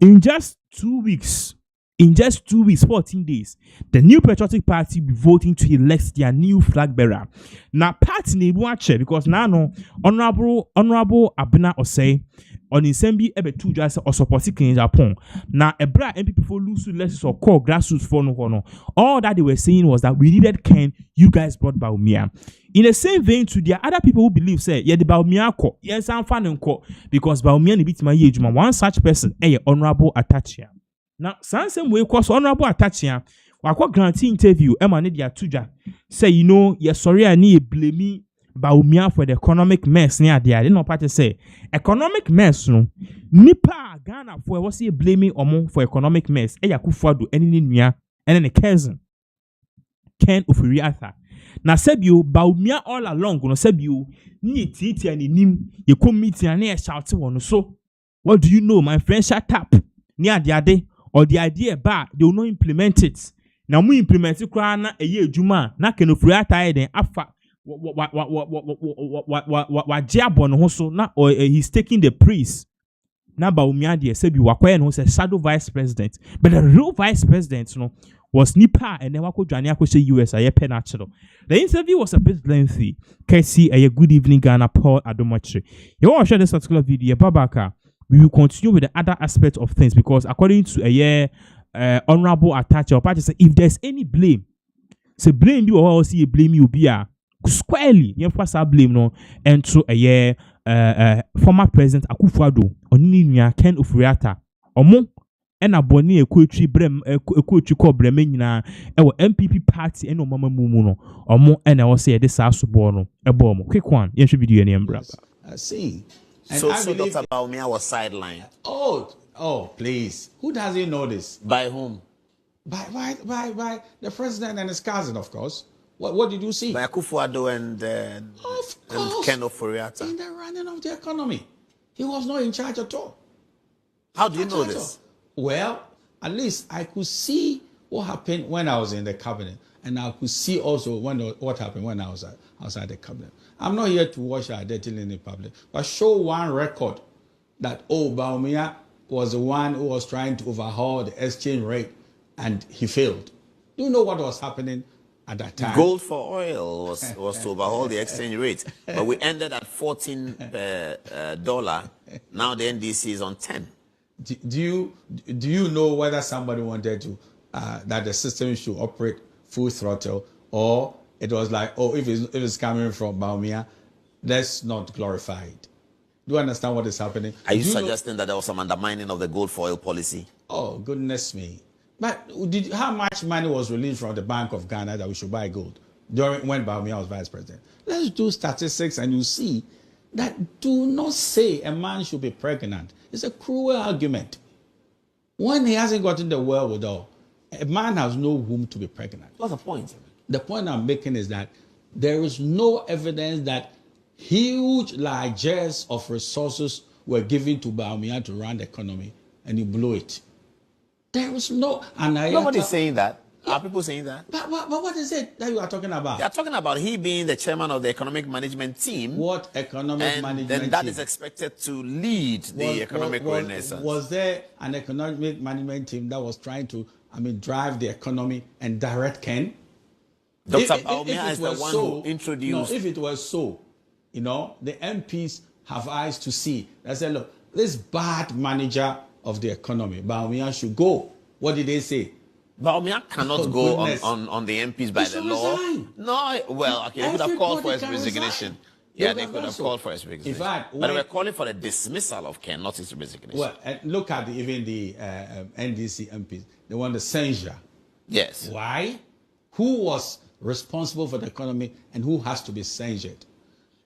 In just 2 weeks, 14 days, the New Patriotic Party will be voting to elect their new flag bearer. Now, party ne watch because now no honorable Abena Osei on Insembi ebe two just or supporting in Japan. Now, a bra MPP for lose less or call grassroots for no. All that they were saying was that we needed Ken. You guys brought Bawumia. In the same vein, to there are other people who believe say yeah the Bawumia ko yes I'm fan ko because Bawumia ni bit my age. One such person, honorable Atta Kyea. Now, some way cause honorable Atta Kyea. Wakwa grantee interview. Emma need ya tuja say yes sorry I need blame me. Bawumia for the economic mess near there. They no party say economic mess no nipa Ghana for was he blaming omo for economic mess. Akuffo Addo any nua and then cousin Ken Ofori-Atta. Na sebio Bawumia all along no sebio ni titi ani nim ye come meeting and e shout one so what do you know my friend shut up near the or the idea ba they will not implement it. Now we implement it kra na eye adwuma na Ken Ofori-Atta den afa he's taking the praise. Now Bawumia there said you say shadow vice president, but the real vice president was Nipa and then wako Jania say US a natural. The interview was a bit lengthy. Casey a good evening Ghana Paul Adomachi. You want to share this particular video, Babaka. We will continue with the other aspects of things because according to honorable Atta Kyea party say if there's any blame, say blame you or see blame you be squarely, you blame no and to former president Akuffo Addo onini Ken Ofori-Atta omo ena boni ekotri brem ekotri ko brem nyina ewo MPP party eno mama mumu no omo ena wo say this asobo no ebo omo quick one yen hwe video ne mbra. I see. And so Dr. Bawumia was sidelined. Oh, please. Who doesn't know this? By whom? By the president and his cousin, of course. What did you see? By Akuffo Addo and Ken Ofori-Atta. In the running of the economy. He was not in charge at all. How do you know this? Well, at least I could see what happened when I was in the cabinet. And I could see also what happened when I was outside the cabinet. I'm not here to wash our dirty linen in public, but show one record that, Bawumia was the one who was trying to overhaul the exchange rate and he failed. Do you know what was happening at that time? Gold for oil was to overhaul the exchange rate, but we ended at $14. Now the NDC is on 10. Do you know whether somebody wanted to that the system should operate full throttle, or it was like, if it's coming from Bawumia, let's not glorify it? Do you understand what is happening? Are you suggesting that there was some undermining of the gold for oil policy? Oh, goodness me. But how much money was released from the Bank of Ghana that we should buy gold when Bawumia was vice president? Let's do statistics and you see that do not say a man should be pregnant. It's a cruel argument. When he hasn't gotten the wherewithal, a man has no room to be pregnant. What's the point? The point I'm making is that there is no evidence that huge largesse of resources were given to Bawumia to run the economy and he blew it. There was no... Nobody's saying that. Are people saying that? But what is it that you are talking about? They are talking about he being the chairman of the economic management team. What economic management team? And that is expected to lead the economic renaissance. Was there an economic management team that was trying to, drive the economy and direct Ken? Dr. Bawumia is the one who introduced... No, if it was so, the MPs have eyes to see. They said, look, this bad manager of the economy, Bawumia should go. What did they say? Bawumia cannot go on the MPs by the law. Resign. No, well, okay, they could have called for his resignation. Yeah, they could have called for his resignation. In fact, but they were calling for the dismissal of Ken, not his resignation. Well, and look at even the NDC MPs. They want the censure. Yes. Why? Who was responsible for the economy and who has to be censured?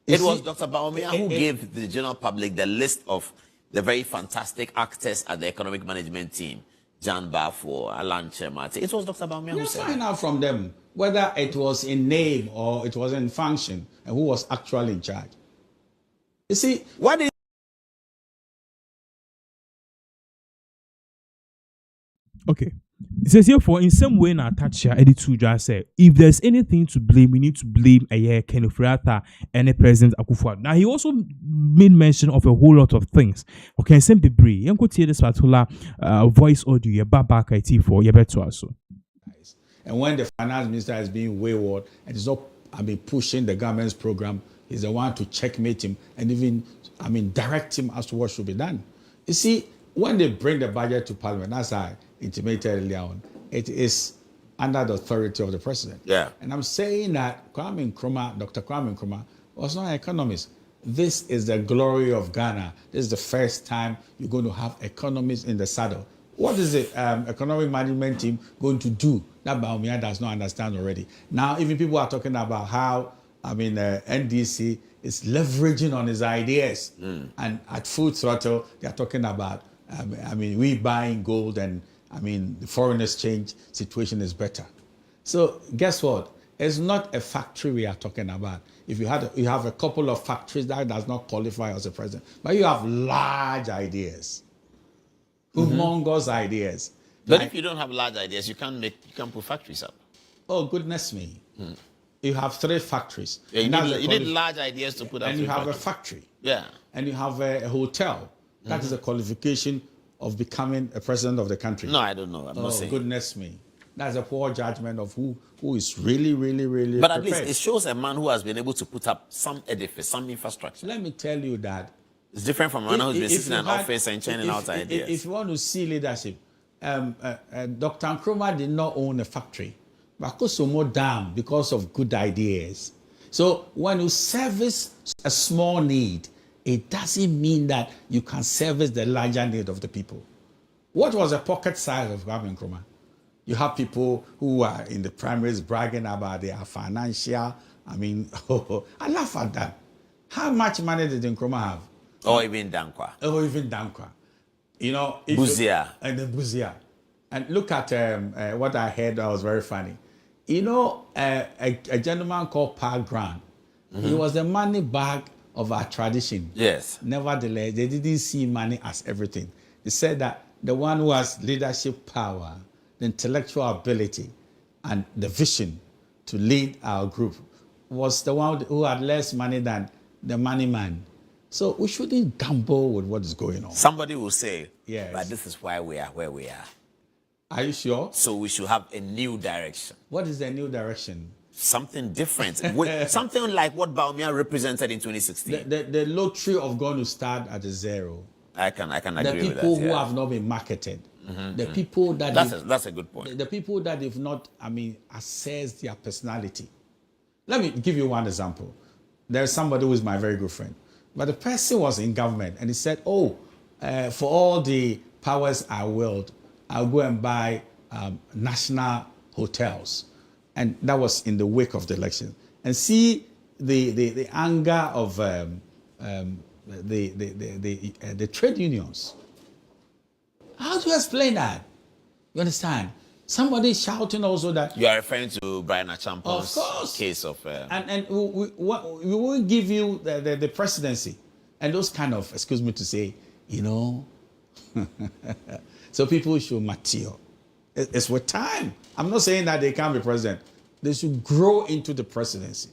It was Dr. Bawumia who gave the general public the list of the very fantastic actors at the economic management team. John Bafo, Alan Chemate. It was Dr. Bawumia who said. Find out from them whether it was in name or it was in function and who was actually in charge. You see, what is Okay. It says here for in some way na Atta Kyea edit to just say if there's anything to blame, we need to blame a year Ofori-Atta and the President Akuffo Addo. Now he also made mention of a whole lot of things. Okay, same degree. You could hear this particular voice audio, your back IT for your better also. And when the finance minister is being wayward and is not, pushing the government's program, he's the one to checkmate him and even, direct him as to what should be done. You see, when they bring the budget to Parliament, as I intimated earlier on, it is under the authority of the president. Yeah. And I'm saying that Dr. Kwame Nkrumah was not an economist. This is the glory of Ghana. This is the first time you're going to have economists in the saddle. What is the economic management team going to do that Bawumia does not understand already? Now, even people are talking about how, NDC is leveraging on his ideas. And at full throttle, they are talking about, we buying gold and, the foreign exchange situation is better. So guess what? It's not a factory we are talking about. If you have a couple of factories, that does not qualify as a president. But you have large ideas. Humongous ideas. But if you don't have large ideas, you can't put factories up. Oh, goodness me. You have 3 factories. Yeah, you need large ideas to put up. And you have factories. a factory. Yeah. And you have a hotel. That is a qualification of becoming a president of the country. No, I don't know. I'm not saying. Goodness me. That's a poor judgment of who is really, really, really But prepared. at least it shows a man who has been able to put up some edifice, some infrastructure. Let me tell you that It's different from a man who's been sitting in an office and churning out ideas. If you want to see leadership, Dr. Nkrumah did not own a factory. But Kosomo Dam because of good ideas. So when you service a small need, it doesn't mean that you can service the larger need of the people. What was the pocket size of Kwame Nkrumah? You have people who are in the primaries bragging about their financial. I laugh at that. How much money did Nkrumah have? Or even Dankwa. Buzia. And then Buzia. And look at what I heard that was very funny. A gentleman called Pa Grant. He was the money bag of our tradition. Yes. Nevertheless, they didn't see money as everything. They said that the one who has leadership power, the intellectual ability, and the vision to lead our group was the one who had less money than the money man. So we shouldn't gamble with what is going on. Somebody will say, yes, but this is why we are where we are. Are you sure? So we should have a new direction. What is the new direction? Something different. Something like what Bawumia represented in 2016. The lottery of going to start at a zero. I can agree with that. The people who have not been marketed. The people that... That's a good point. The people that have not, assessed their personality. Let me give you one example. There's somebody who is my very good friend. But the person was in government and he said, for all the powers I willed, I'll go and buy national hotels. And that was in the wake of the election. And see the anger of the trade unions. How do you explain that? You understand? Somebody shouting also that... You are referring to Brian Achampon's case of... And we won't give you the presidency. And those kind of, excuse me to say, so people should mature. It's with time. I'm not saying that they can't be president. They should grow into the presidency.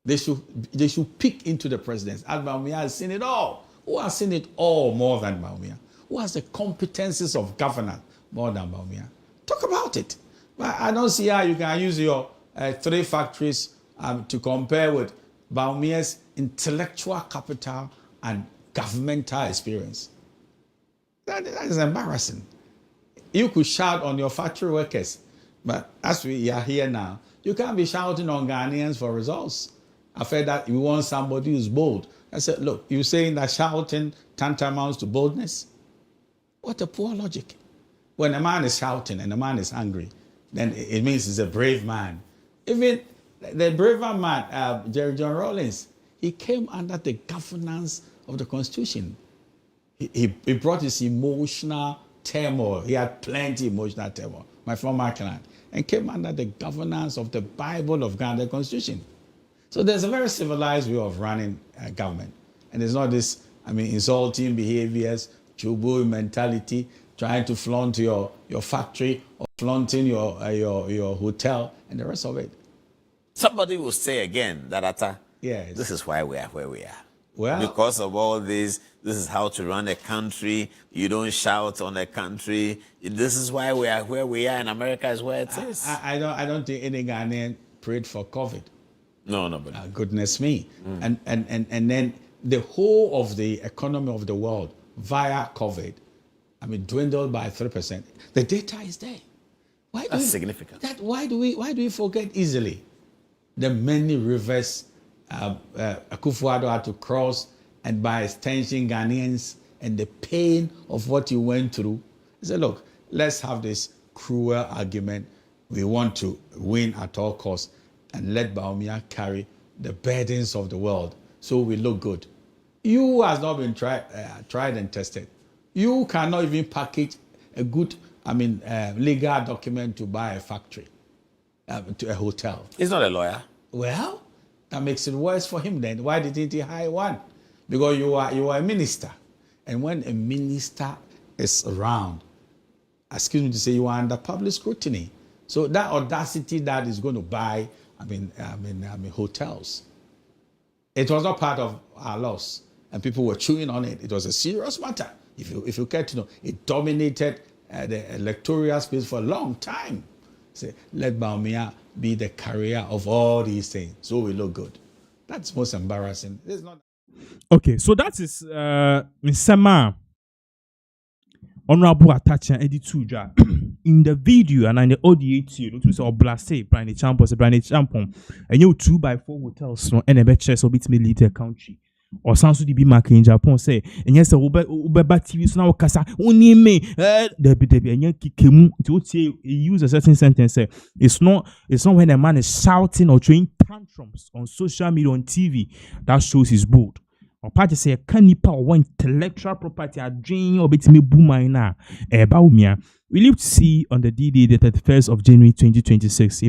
They should peak into the presidency. As Bawumia has seen it all. Who has seen it all more than Bawumia? Who has the competencies of governance more than Bawumia? Talk about it. But I don't see how you can use your 3 factories to compare with Bawumia's intellectual capital and governmental experience. That is embarrassing. You could shout on your factory workers, but as we are here now, you can't be shouting on Ghanaians for results. I felt that you want somebody who's bold. I said, look, you're saying that shouting tantamounts to boldness? What a poor logic. When a man is shouting and a man is angry, then it means he's a brave man. Even the braver man, Jerry John Rawlings, he came under the governance of the Constitution. He brought his emotional turmoil. He had plenty emotional turmoil, my former client, and came under the governance of the Bible of Ghana, the Constitution. So there's a very civilized way of running government. And there's not this, insulting behaviors, chubu mentality. trying to flaunt your factory or flaunting your hotel and the rest of it. Somebody will say again that Atta, Yes. this is why we are where we are. Well, Because of all this is how to run a country. You don't shout on a country. This is why we are where we are, and America is where it is. I don't think any Ghanaian prayed for COVID. No, but Goodness me. And then the whole of the economy of the world via COVID, dwindled by 3%. The data is there. that's significant. Why do we forget easily? The many rivers Akuffo Addo had to cross, and by extension Ghanaians, and the pain of what you went through. He said, look, let's have this cruel argument. We want to win at all costs and let Bawumia carry the burdens of the world so we look good. You has not been tried and tested. You cannot even package a good, legal document to buy a factory, to a hotel. He's not a lawyer. Well, that makes it worse for him then. Why didn't he hire one? Because you are a minister. And when a minister is around, excuse me to say, you are under public scrutiny. So that audacity that is going to buy, hotels. It was not part of our laws, and people were chewing on it. It was a serious matter. If you care to know, it dominated the electoral space for a long time. Say, let Bawumia be the carrier of all these things, so we look good. That's most embarrassing. It's not. Okay, so that is Mr. Honorable Atta Kyea editor in the video and in the audio too. It was Oblase, Brian Champon, and you 2x4 hotels no and a bet chess or bit me little country. Or sounds to be marking in Japan say, and yes, Ubeba TV so now Casa only me the and Kemu to say use a certain sentence say it's not when a man is shouting or throwing tantrums on social media on TV that shows his bold. Or party say can nipa or intellectual property a drain or bit me boomina Bawumia. We live to see on the D-Day the 31st of January 2026.